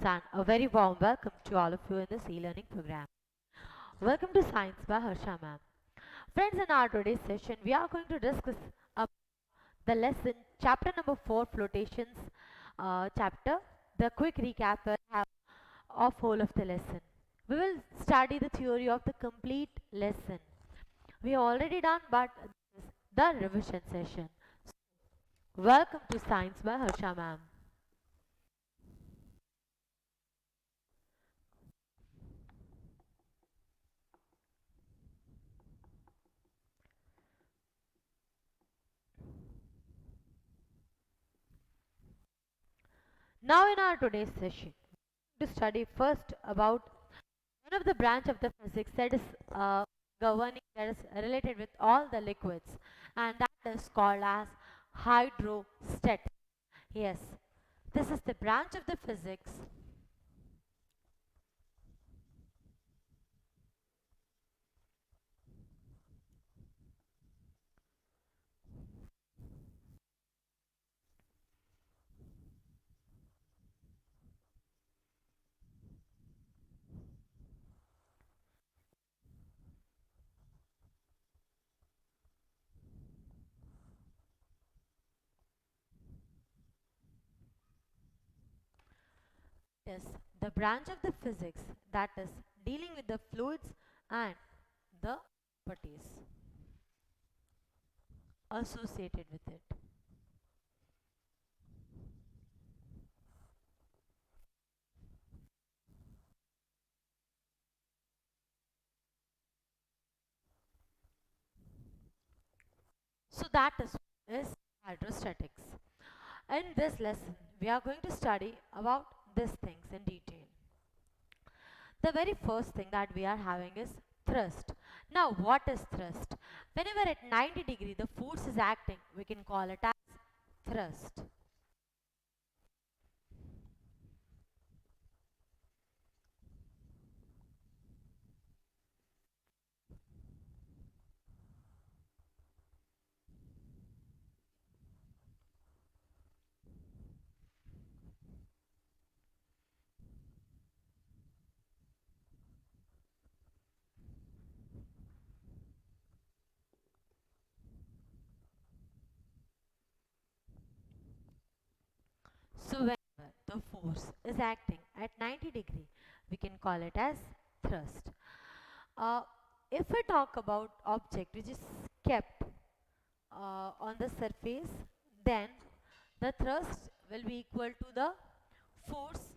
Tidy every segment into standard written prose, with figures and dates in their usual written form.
and a very warm welcome to all of you in this e-learning program. Welcome to Science by Harsha ma'am. Friends, in our today's session, we are going to discuss the lesson chapter number 4 flotations chapter. The quick recap we'll have of whole of the lesson. We will study the theory of the complete lesson. We have already done, but this is the revision session. Welcome to Science by Harsha ma'am. Now in our today's session, to study first about one of the branch of the physics that is governing, that is related with all the liquids, and that is called as hydrostatics. Yes, this is the branch of the physics is the branch of the physics that is dealing with the fluids and the properties associated with it. So that is hydrostatics. In this lesson, we are going to study about these things in detail. The very first thing that we are having is thrust. Now, what is thrust? Whenever at 90 degree the force is acting, we can call it as thrust. So whenever the force is acting at 90 degree, we can call it as thrust. Uh, if we talk about object which is kept on the surface, then the thrust will be equal to the force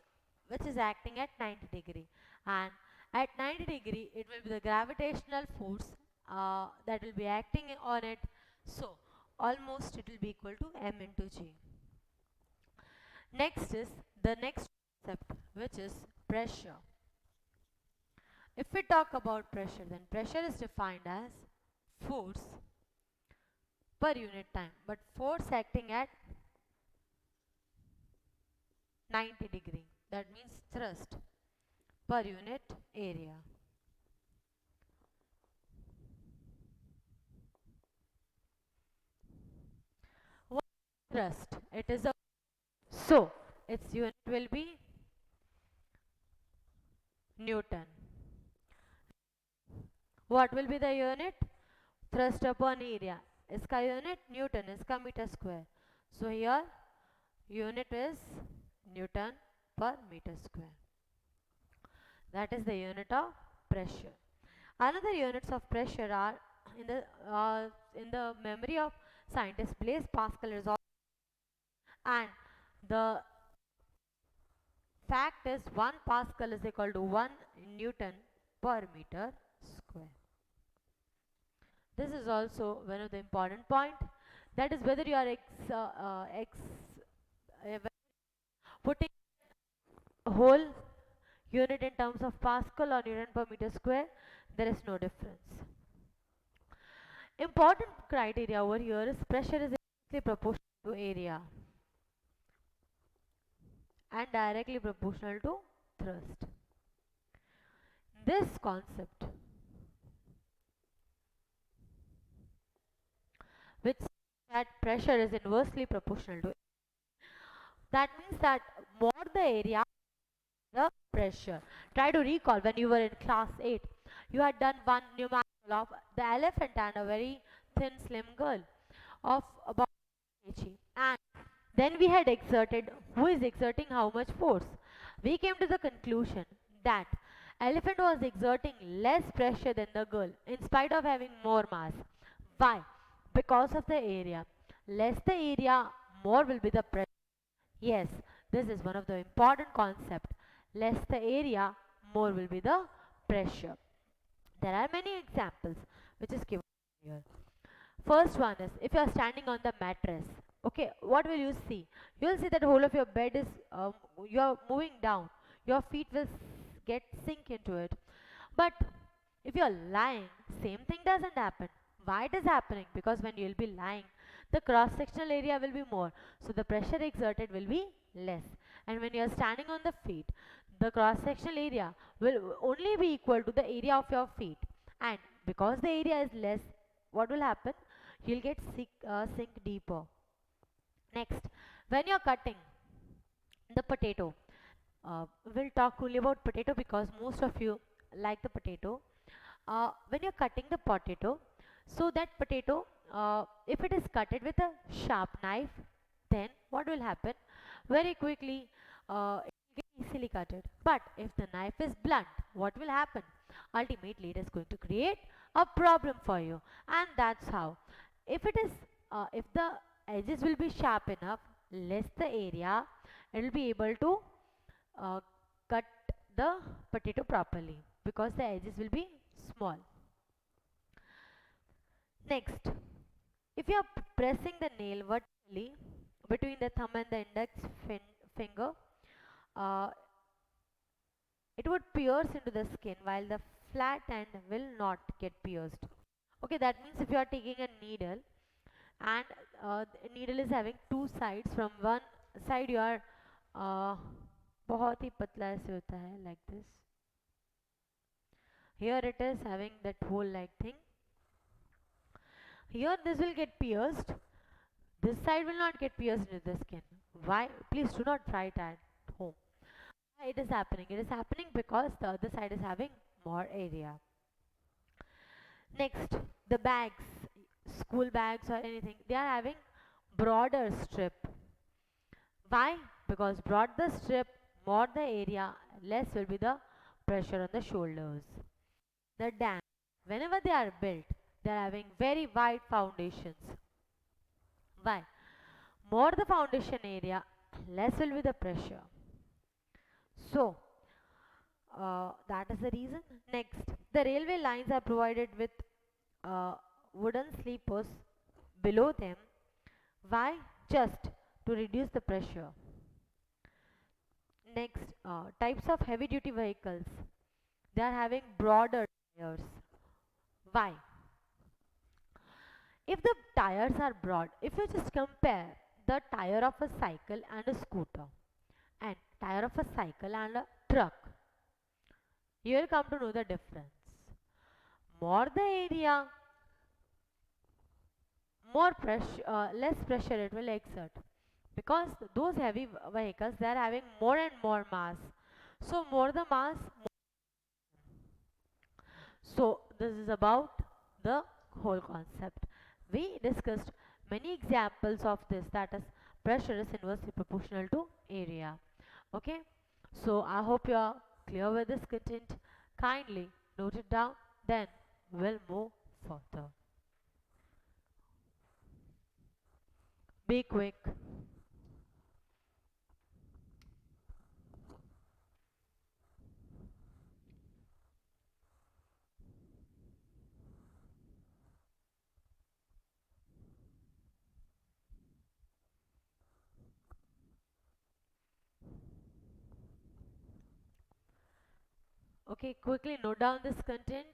which is acting at 90 degree, and at 90 degree it will be the gravitational force that will be acting on it, so almost it will be equal to m into g. Next is the next concept, which is pressure. If we talk about pressure, then pressure is defined as force per unit time, but force acting at 90 degree, that means thrust per unit area. What is thrust? It is a, so its unit will be Newton. What will be the unit? Thrust upon area. इसका unit Newton, इसका meter square. So here unit is Newton per meter square. That is the unit of pressure. Another units of pressure are in the memory of scientists. Blaise Pascal is all, and the fact is 1 Pascal is equal to 1 Newton per meter square. This is also one of the important point. That is whether you are putting a whole unit in terms of Pascal or Newton per meter square, there is no difference. Important criteria over here is pressure is inversely proportional to area and directly proportional to thrust. This concept, which says that pressure is inversely proportional to, that means that more the area, the pressure. Try to recall when you were in class 8. You had done one numerical of the elephant and a very thin, slim girl of about kg. And then we had exerted who is exerting how much force. We came to the conclusion that elephant was exerting less pressure than the girl in spite of having more mass. Why? Because of the area. Less the area, more will be the pressure. Yes, this is one of the important concept. Less the area, more will be the pressure. There are many examples which is given here. First one is if you are standing on the mattress. Okay, what will you see? You will see that whole of your bed is you are moving down. Your feet will get sink into it. But if you are lying, same thing doesn't happen. Why it is happening? Because when you will be lying, the cross sectional area will be more. So the pressure exerted will be less. And when you are standing on the feet, the cross sectional area will only be equal to the area of your feet. And because the area is less, what will happen? You'll get sink deeper. Next, when you're cutting the potato, we'll talk only about potato because most of you like the potato. When you're cutting the potato, so that potato, if it is cutted with a sharp knife, then what will happen? Very quickly, it will get easily cutted. But if the knife is blunt, what will happen? Ultimately, it is going to create a problem for you, and that's how. If it is, if the edges will be sharp enough, less the area, it will be able to uh, cut the potato properly because the edges will be small. Next, if you are pressing the nail vertically between the thumb and the index finger, uh, it would pierce into the skin while the flat end will not get pierced. Okay, that means if you are taking a needle and the needle is having two sides, from one side you are बहुत ही पतला ऐसे होता है like this. Here it is having that hole like thing. Here this will get pierced. This side will not get pierced into the skin. Why? Please do not try it at home. Why it is happening? It is happening because the other side is having more area. Next, the bags, school bags or anything, they are having broader strip. Why? Because broad the strip, more the area, less will be the pressure on the shoulders. The dam, whenever they are built, they are having very wide foundations. Why? More the foundation area, less will be the pressure. So, that is the reason. Next, the railway lines are provided with uh, wooden sleepers below them. Why? Just to reduce the pressure. Next, types of heavy duty vehicles. They are having broader tires. Why? If the tires are broad, if you just compare the tire of a cycle and a scooter and tire of a cycle and a truck, you will come to know the difference. More the area, more pressure, less pressure it will exert because those heavy vehicles they are having more and more mass. So more the mass, so this is about the whole concept. We discussed many examples of this, that is pressure is inversely proportional to area. Okay, so I hope you are clear with this content. Kindly note it down, then we'll move further. Be quick. Okay, quickly note down this content.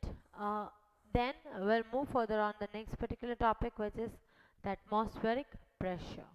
Then we'll move further on the next particular topic, which is the atmospheric pressure.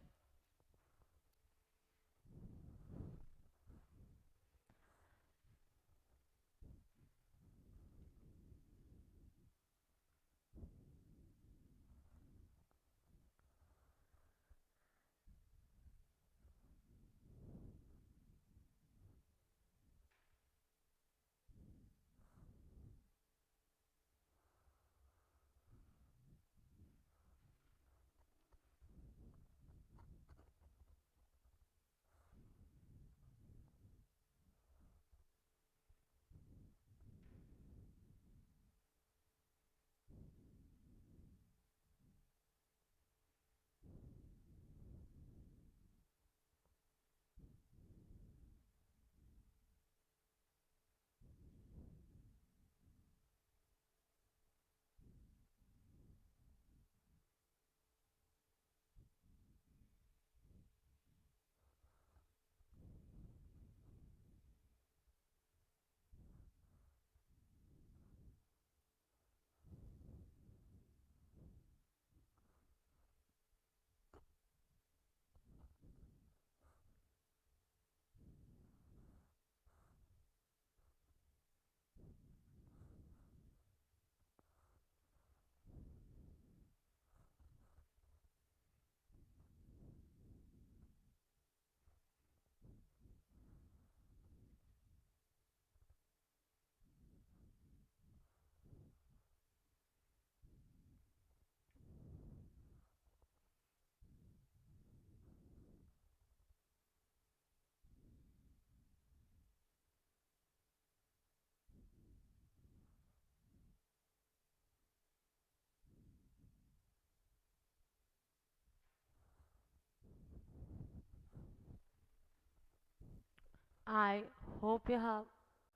I hope you have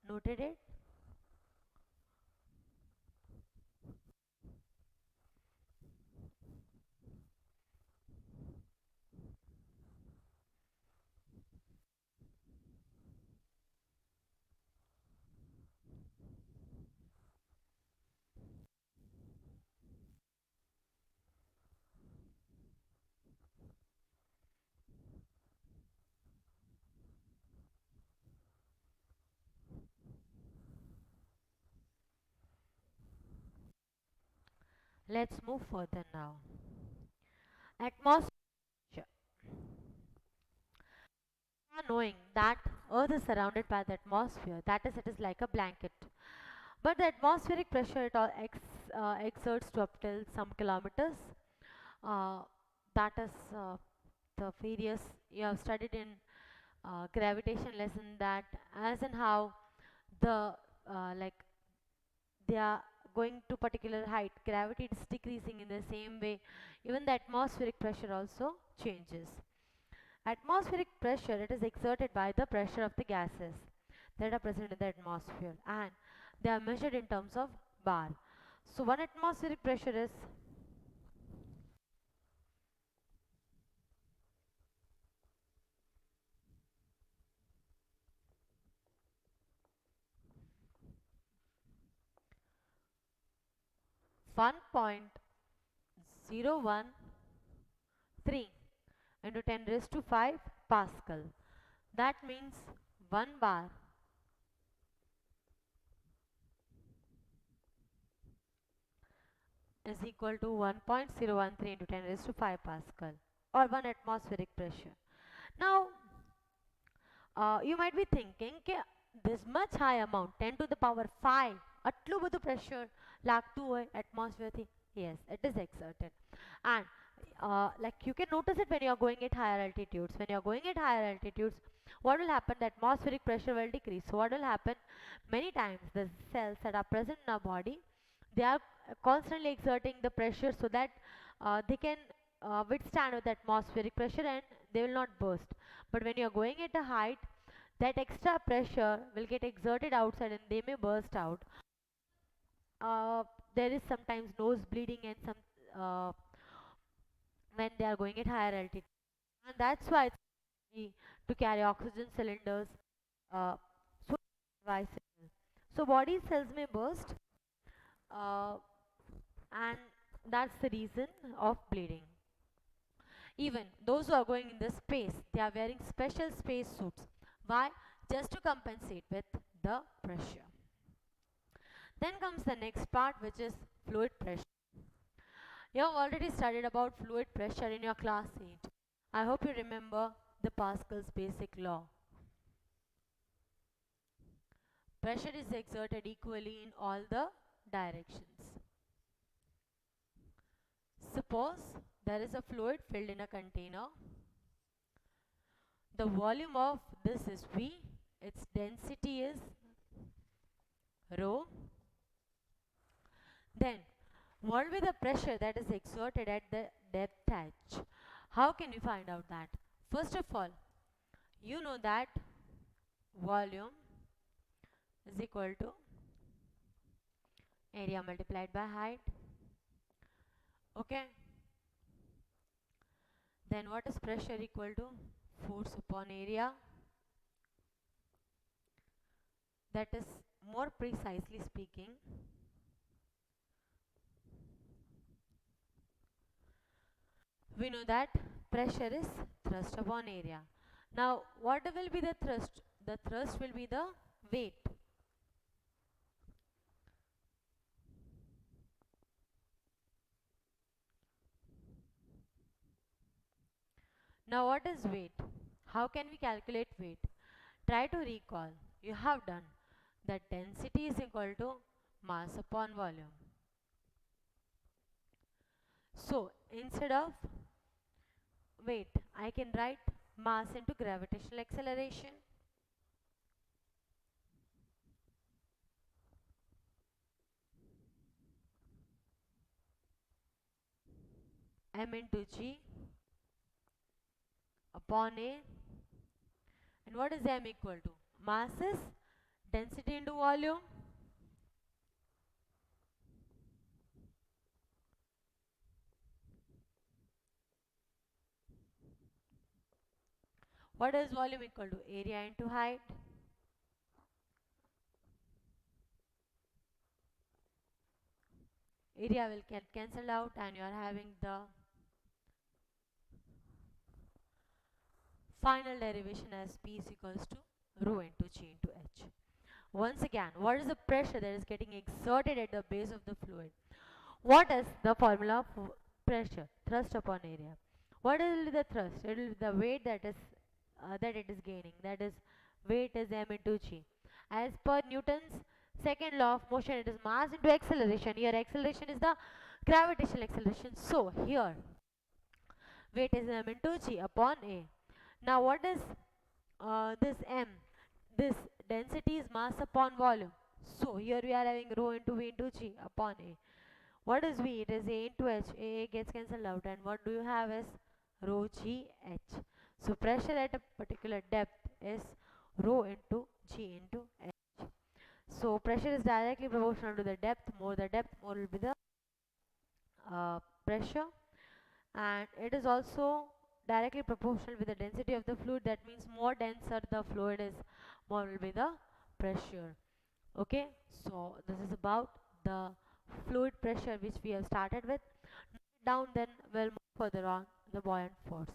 noted it. Let's move further now. Atmosphere. Knowing that Earth is surrounded by the atmosphere, that is, it is like a blanket. But the atmospheric pressure it all exerts to up till some kilometers. Uh, that is the various you have studied in gravitation lesson, that as and how the like they are going to particular height, gravity is decreasing in the same way. Even the atmospheric pressure also changes. Atmospheric pressure it is exerted by the pressure of the gases that are present in the atmosphere, and they are measured in terms of bar. So one atmospheric pressure is 1.013 into 10 raised to 5 Pascal. That means 1 bar is equal to 1.013 into 10 raised to 5 Pascal, or 1 atmospheric pressure. Now, you might be thinking કે this much high amount 10 to the power 5 આટલું બધું pressure લાગતું હોય atmosphere થી. Yes, it is exerted. And like you can notice it when you are going at higher altitudes. When you are going at higher altitudes, what will happen? The atmospheric pressure will decrease. So what will happen? Many times the cells that are present in our body, they are constantly exerting the pressure so that they can withstand with atmospheric pressure and they will not burst. But when you are going at a height, that extra pressure will get exerted outside and they may burst out. There is sometimes nose bleeding and some when they are going at higher altitude, and that's why it's necessary to carry oxygen cylinders, uh, so devices. So body cells may burst, uh, and that's the reason of bleeding. Even those who are going in the space, they are wearing special space suits. Why? Just to compensate with the pressure. Then comes the next part, which is fluid pressure. You have already studied about fluid pressure in your class 8. I hope you remember the Pascal's basic law. Pressure is exerted equally in all the directions. Suppose there is a fluid filled in a container. The volume of this is V, its density is rho. Then, what will be the pressure that is exerted at the depth h? How can we find out that? First of all, you know that volume is equal to area multiplied by height. Okay. Then what is pressure equal to? Force upon area. That is, more precisely speaking, we know that pressure is thrust upon area. Now, what will be the thrust? The thrust will be the weight. Now, what is weight? How can we calculate weight? Try to recall. You have done that density is equal to mass upon volume. So, instead of weight, I can write mass into gravitational acceleration. M into G upon A. And what is M equal to? Mass is density into volume. What is volume equal to? Area into height. Area will get cancelled out and you are having the final derivation as P is equals to rho into G into H. Once again, what is the pressure that is getting exerted at the base of the fluid? What is the formula for pressure? Thrust upon area. What will be the thrust? It will be the weight that it is gaining. That is, weight is m into g. As per Newton's second law of motion, it is mass into acceleration. Here, acceleration is the gravitational acceleration. So here, weight is m into g upon a. Now, what is this m? This density is mass upon volume. So here we are having rho into v into g upon a. What is V? It is A into H. A gets cancelled out, and what do you have is rho G H. So pressure at a particular depth is rho into G into H. So pressure is directly proportional to the depth. More the depth, more will be the pressure, and it is also directly proportional with the density of the fluid. That means more denser the fluid is, more will be the pressure. Okay, so this is about the fluid pressure which we have started with. Down, then we'll move further on the buoyant force.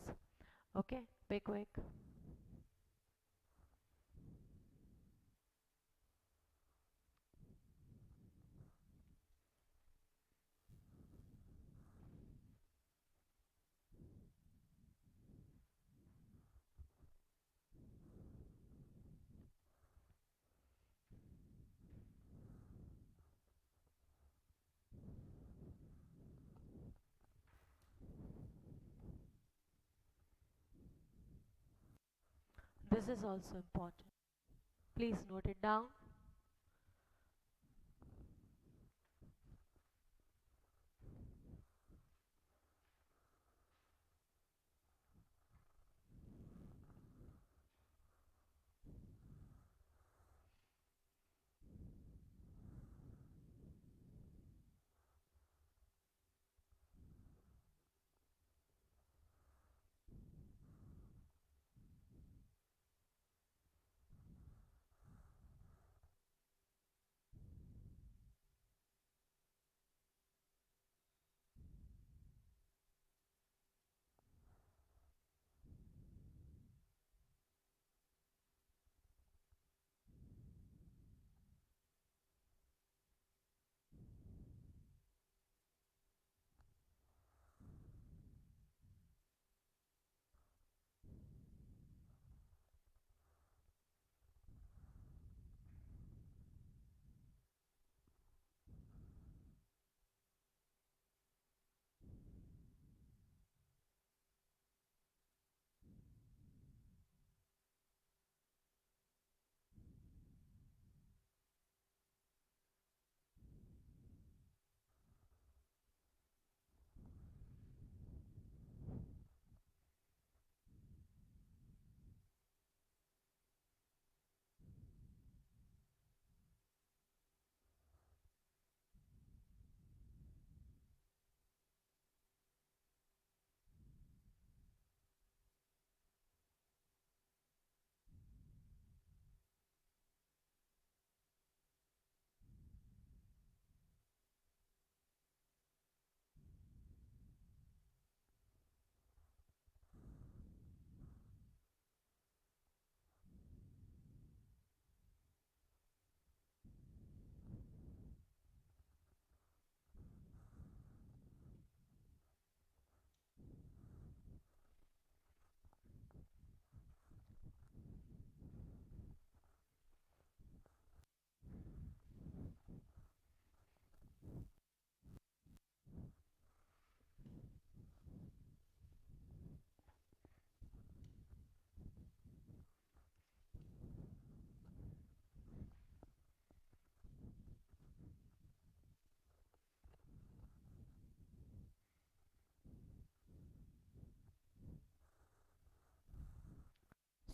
Okay, be quick. This is also important, please note it down.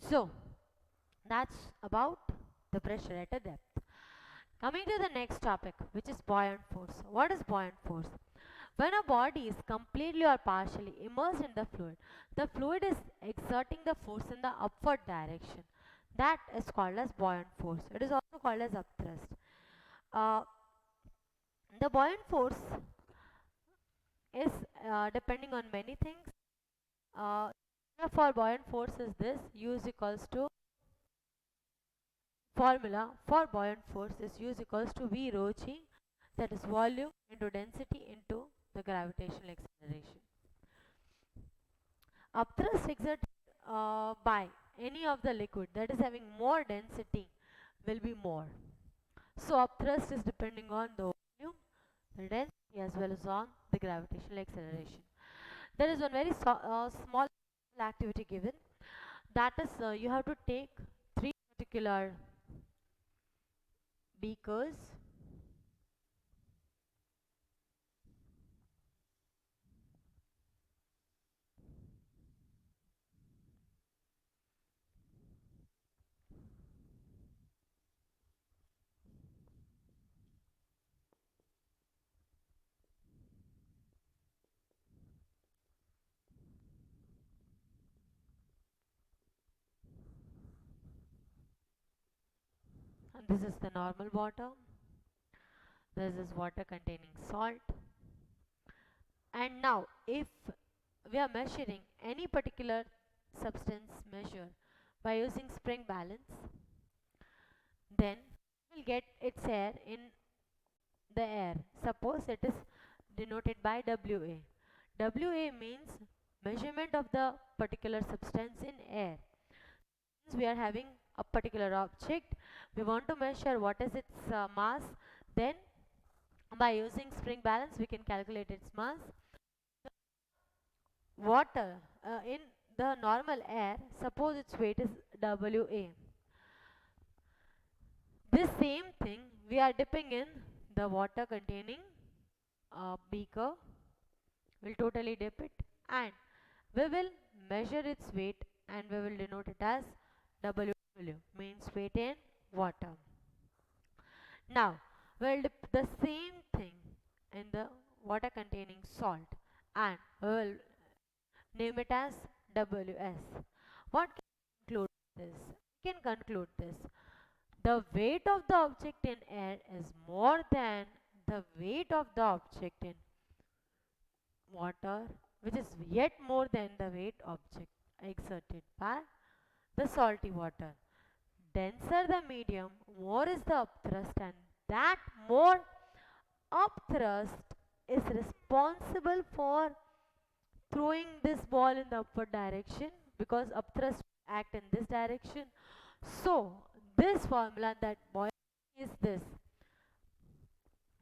So that's about the pressure at a depth. Coming to the next topic, which is buoyant force. What is buoyant force? When a body is completely or partially immersed in the fluid is exerting the force in the upward direction. That is called as buoyant force. It is also called as upthrust. Uh, the buoyant force is depending on many things. Uh, for buoyant force is this: U is equals to formula for buoyant force is U is equals to V rho g, that is volume into density into the gravitational acceleration. Upthrust exerted by any of the liquid that is having more density will be more. So upthrust is depending on the volume, the density as well as on the gravitational acceleration. There is one very small activity given, that is you have to take three particular beakers. And this is the normal water. This is water containing salt. And now if we are measuring any particular substance measure by using spring balance, then we'll get its air in the air. Suppose it is denoted by WA. WA means measurement of the particular substance in air. Since we are having a particular object, we want to measure what is its mass, then by using spring balance we can calculate its mass. Water in the normal air, suppose its weight is WA. This same thing we are dipping in the water containing beaker. We'll totally dip it and we will measure its weight and we will denote it as WW, means weight in water. Now we'll dip the same thing in the water containing salt and we will name it as WS. What can we conclude this? We can conclude this: the weight of the object in air is more than the weight of the object in water, which is yet more than the weight object exerted by the salty water. Denser the medium, more is the upthrust, and that more upthrust is responsible for throwing this ball in the upward direction, because upthrust act in this direction. So this formula that boils is this: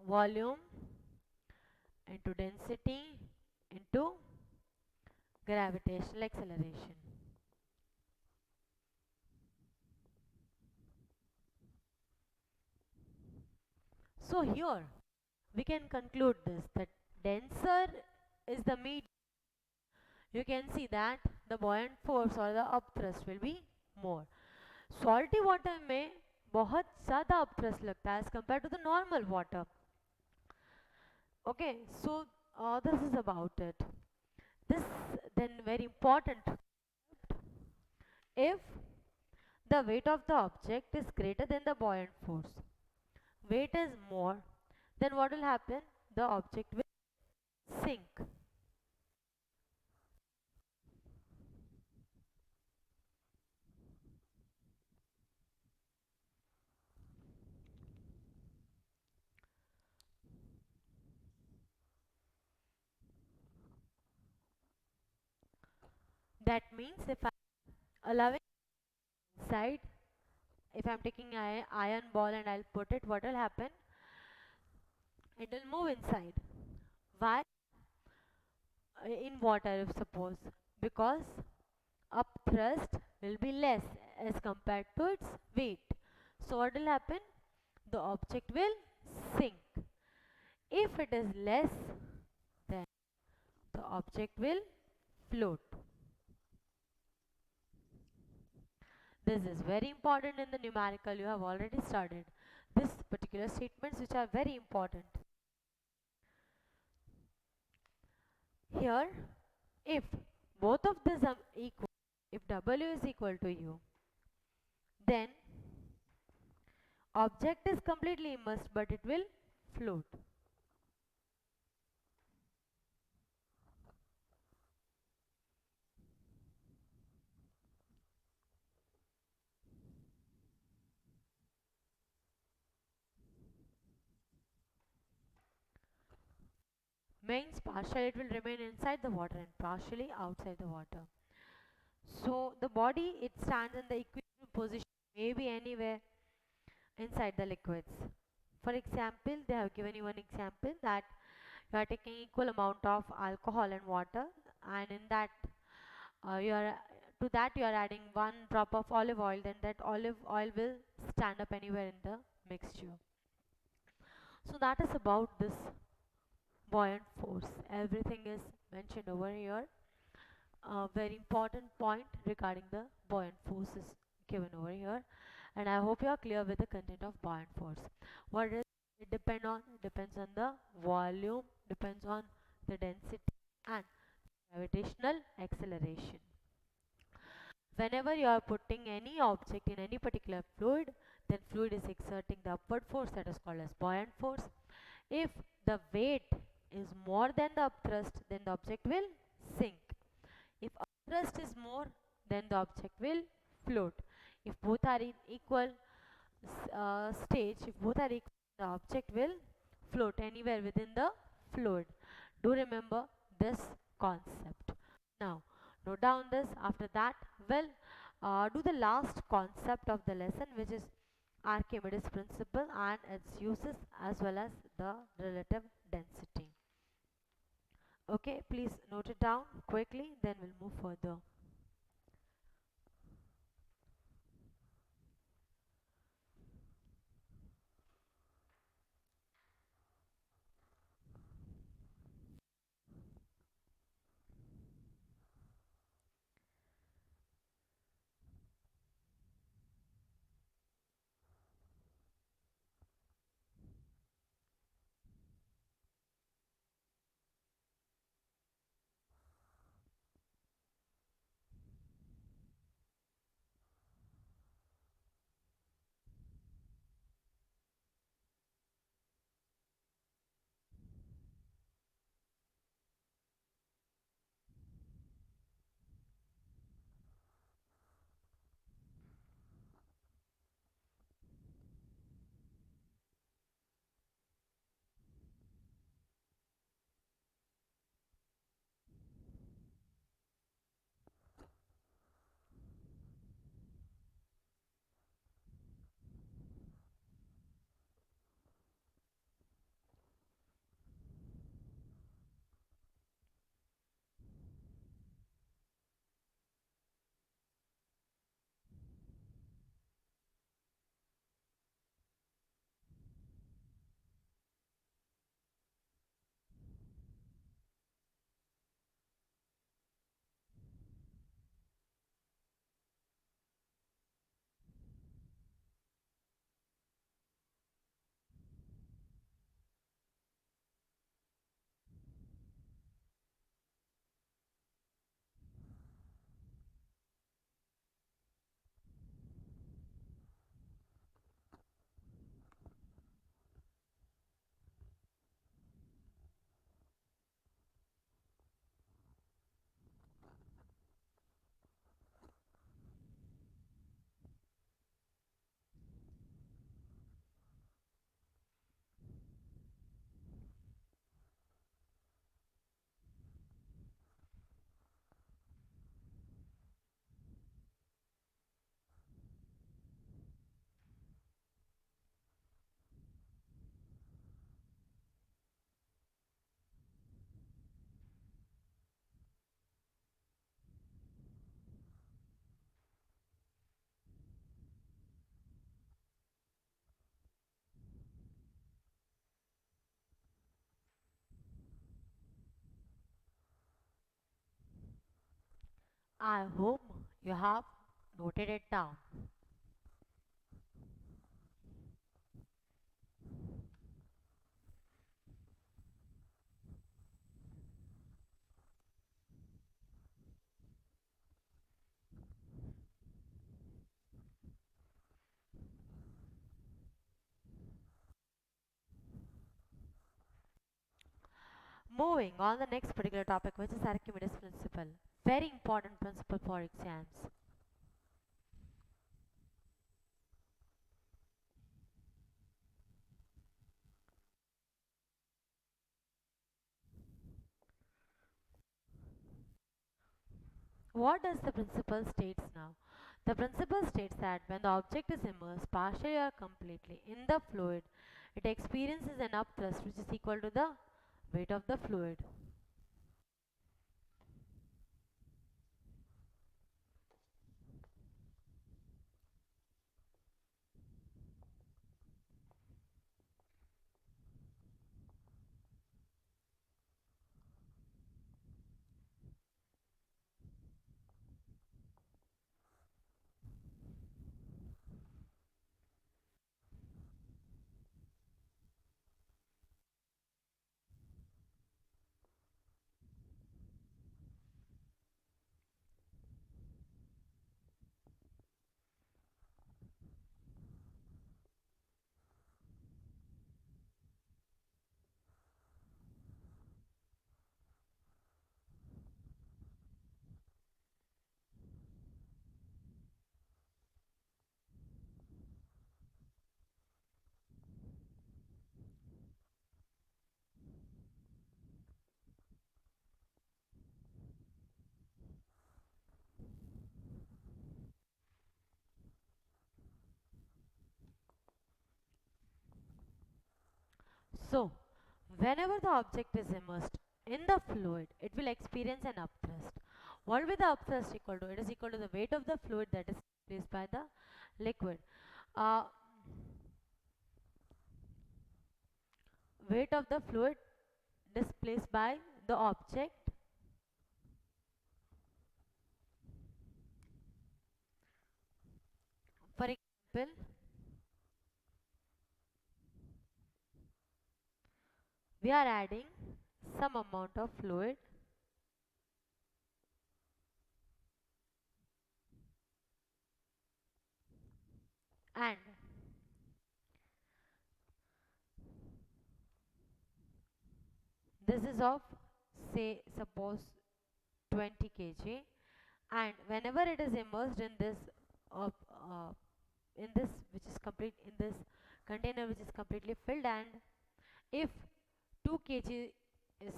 volume into density into gravitational acceleration. So here we can conclude this, that denser is the medium. You can see that the buoyant force or the upthrust will be more. Salty water में बहुत ज़्यादा upthrust लगता है as compared to the normal water. Okay, so this is about it. This then very important: if the weight of the object is greater than the buoyant force, weight is more, then what will happen? The object will sink. That means if I'm allowing inside, if I'm taking an iron ball and I'll put it, what will happen? It will move inside. Why? In water, if suppose, because upthrust will be less as compared to its weight. So what will happen? The object will sink. If it is less, then the object will float. This is very important in the numerical. You have already studied this particular statements which are very important. Here, if both of these are equal, if W is equal to U, then object is completely immersed but it will float. Means partially it will remain inside the water and partially outside the water. So the body, it stands in the equilibrium position, maybe anywhere inside the liquids. For example, they have given you one example that you are taking equal amount of alcohol and water, and in that you are to that you are adding one drop of olive oil, then that olive oil will stand up anywhere in the mixture. So that is about this buoyant force. Everything is mentioned over here. A very important point regarding the buoyant force is given over here, and I hope you are clear with the content of buoyant force. What does it depend on? It depends on the volume, depends on the density and gravitational acceleration. Whenever you are putting any object in any particular fluid, then fluid is exerting the upward force that is called as buoyant force. If the weight is more than the upthrust, then the object will sink. If upthrust is more, then the object will float. If both are in equal stage, if both are equal, the object will float anywhere within the fluid. Do remember this concept. Now, note down this. After that, we'll do the last concept of the lesson, which is Archimedes principle and its uses as well as the relative density. Okay, please note it down quickly, then we'll move further. I hope you have Noted it down. Moving on the next particular topic, which is Archimedes principle. Very important principle for exams. What does the principle states now? The principle states that when the object is immersed partially or completely in the fluid, it experiences an upthrust which is equal to the weight of the fluid. So, whenever the object is immersed in the fluid, it will experience an upthrust. What will the upthrust equal to? It is equal to the weight of the fluid that is placed by the liquid. Uh, Weight of the fluid displaced by the object. For example, we are adding some amount of fluid and this is of, say, suppose 20 kg, and whenever it is immersed in this uh, uh, in this which is complete in this container which is completely filled, and if 2 kg is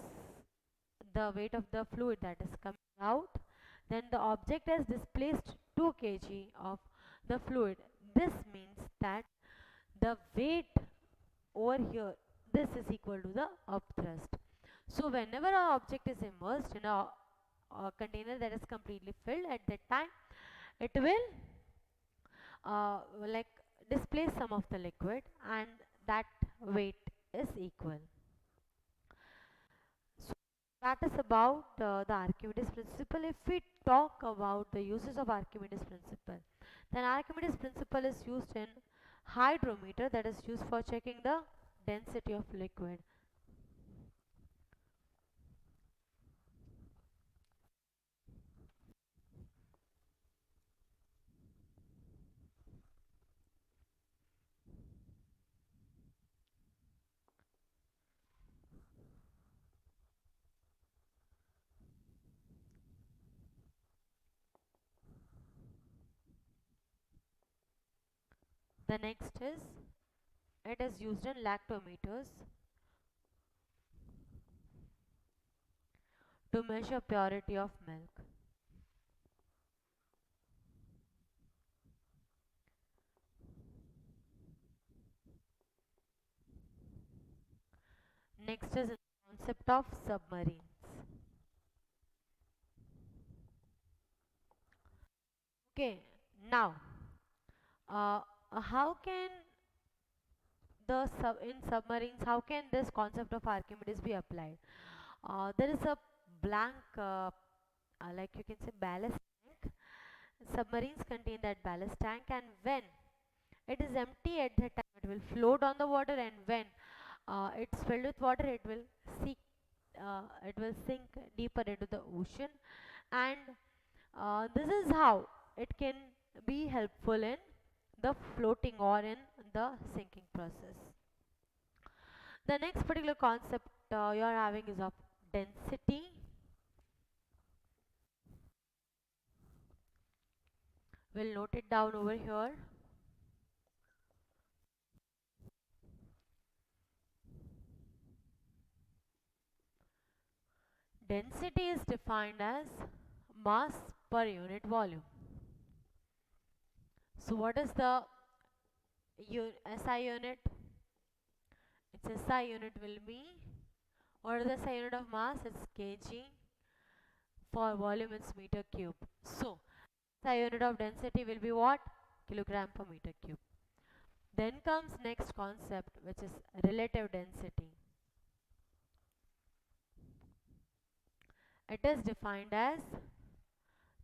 the weight of the fluid that is coming out, then the object has displaced 2 kg of the fluid. This means that the weight over here, this is equal to the upthrust. So whenever an object is immersed in a container that is completely filled, at that time it will like displace some of the liquid, and that weight is equal. So that is about the Archimedes principle. If we talk about the uses of Archimedes principle, then Archimedes principle is used in hydrometer, that is used for checking the density of liquid. The next is, it is used in lactometers to measure purity of milk. Next is the concept of submarines. Okay, now how can in submarines, how can this concept of Archimedes be applied? There is a blank, like you can say ballast tank, Submarines contain that ballast tank, and when it is empty at the time, it will float on the water, and when it's filled with water, it will sink deeper into the ocean, and this is how it can be helpful in the floating or in the sinking process. The next particular concept you're having is of density. We'll note it down over here. Density is defined as mass per unit volume. So what is the SI unit? Its SI unit will be, what is the SI unit of mass? It's kg. For volume it's meter cube. So SI unit of density will be what? Kilogram per meter cube. Then comes next concept, which is relative density. It is defined as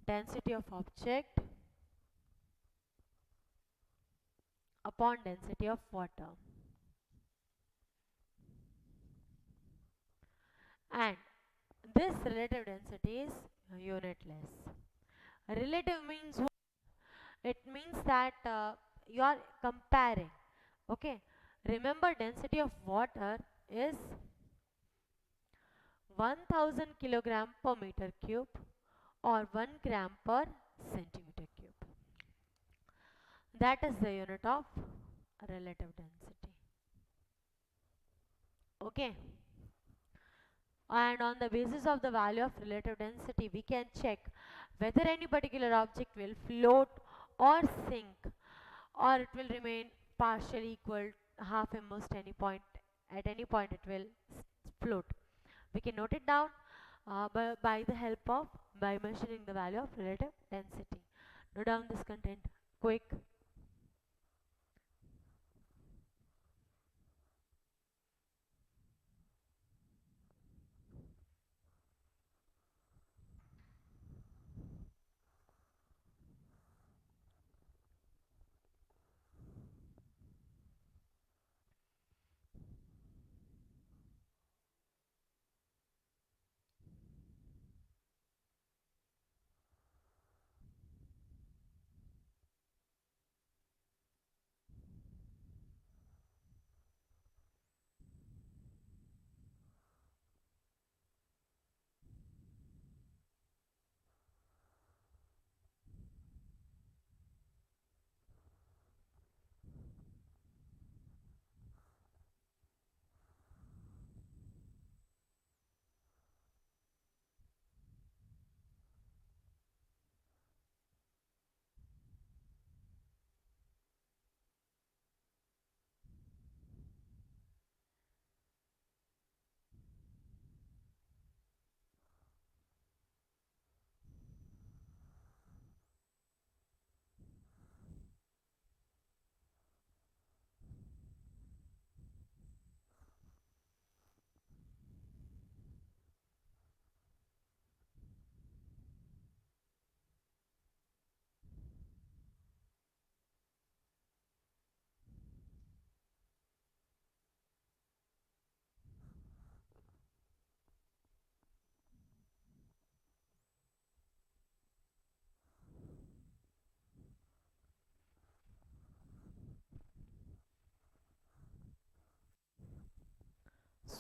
density of object upon density of water. And this relative density is unitless. Relative means what? It means that you are comparing. Okay. Remember, density of water is 1000 kilogram per meter cube or 1 gram per centimeter cube. That is the unit of relative density. Okay. And on the basis of the value of relative density, we can check whether any particular object will float or sink, or it will remain partially equal, half immersed any point. At any point it will float. We can note it down by the help of, by measuring the value of relative density. Note down this content quick.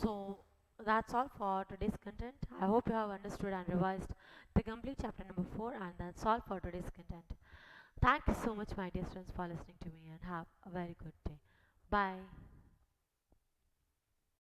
So that's all for today's content. I hope you have understood and revised the complete chapter number 4, and that's all for today's content. Thank you so much, my dear students, for listening to me, and have a very good day. Bye.